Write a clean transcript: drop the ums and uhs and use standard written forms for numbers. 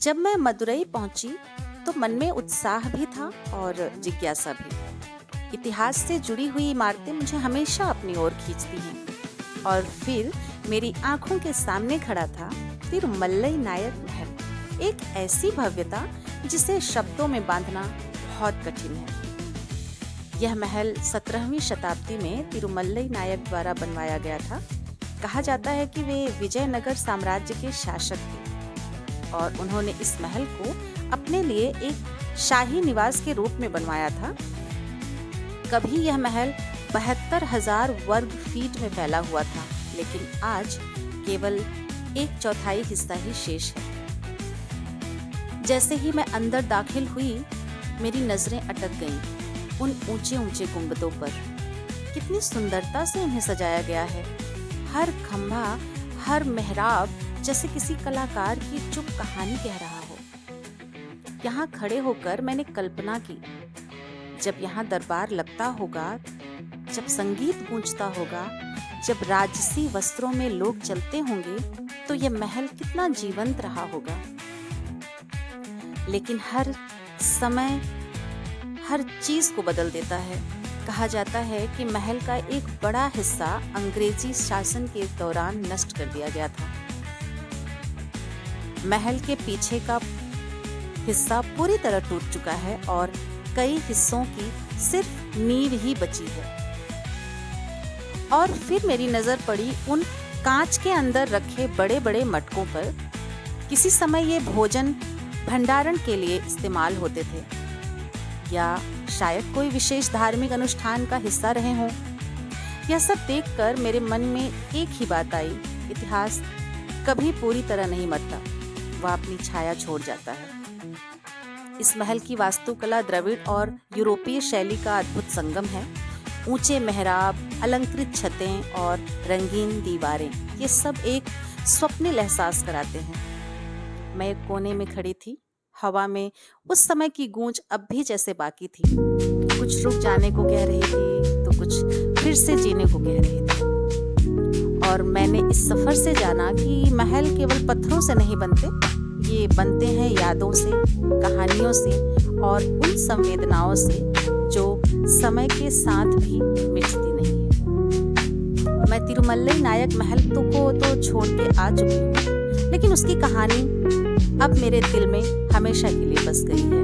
जब मैं मदुरई पहुंची तो मन में उत्साह भी था और जिज्ञासा भी। इतिहास से जुड़ी हुई इमारतें मुझे हमेशा अपनी ओर खींचती हैं और फिर मेरी आंखों के सामने खड़ा था तिरुमल्लई नायक महल। एक ऐसी भव्यता जिसे शब्दों में बांधना बहुत कठिन है। यह महल 17वीं शताब्दी में तिरुमल्लई नायक द्वारा बनवाया गया था। कहा जाता है कि वे विजयनगर साम्राज्य के शासक थे और उन्होंने इस महल को अपने लिए एक शाही निवास के रूप में बनवाया था। कभी यह महल 72,000 वर्ग फीट में फैला हुआ था, लेकिन आज केवल 1/4 हिस्सा ही शेष है। जैसे ही मैं अंदर दाखिल हुई, मेरी नजरें अटक गईं उन ऊंचे ऊंचे गुंबदों पर। कितनी सुंदरता से उन्हें सजाया गया है। हर खंभा, हर मेहराब जैसे किसी कलाकार की चुप कहानी कह रहा हो। यहाँ खड़े होकर मैंने कल्पना की, जब यहाँ दरबार लगता होगा, जब संगीत गूंजता होगा, जब राजसी वस्त्रों में लोग चलते होंगे, तो यह महल कितना जीवंत रहा होगा। लेकिन हर समय हर चीज को बदल देता है। कहा जाता है कि महल का एक बड़ा हिस्सा अंग्रेजी शासन के दौरान नष्ट कर दिया गया था। महल के पीछे का हिस्सा पूरी तरह टूट चुका है और कई हिस्सों की सिर्फ नींव ही बची है। और फिर मेरी नजर पड़ी उन कांच के अंदर रखे बड़े बड़े मटकों पर। किसी समय ये भोजन भंडारण के लिए इस्तेमाल होते थे, या शायद कोई विशेष धार्मिक अनुष्ठान का हिस्सा रहे हों। यह सब देखकर मेरे मन में एक ही बात आई, इतिहास कभी पूरी तरह नहीं मरता, वह अपनी छाया छोड़ जाता है। इस महल की वास्तुकला द्रविड़ और यूरोपीय शैली का अद्भुत संगम है। ऊंचे मेहराब, अलंकृत छतें और रंगीन दीवारें, ये सब एक स्वप्निल एहसास कराते हैं। मैं एक कोने में खड़ी थी, हवा में उस समय की गूंज अब भी जैसे बाकी थी। कुछ रुक जाने को कह रही थी तो कुछ फिर से जीने को कह रही थी। और मैंने इस सफर से जाना कि महल केवल पत्थरों से नहीं बनते, ये बनते हैं यादों से, कहानियों से और उन संवेदनाओं से जो समय के साथ भी मिटती नहीं है। मैं तिरुमल्लई नायक महल को छोड़ के आ चुकी हूँ, लेकिन उसकी कहानी अब मेरे दिल में हमेशा के लिए बस गई है।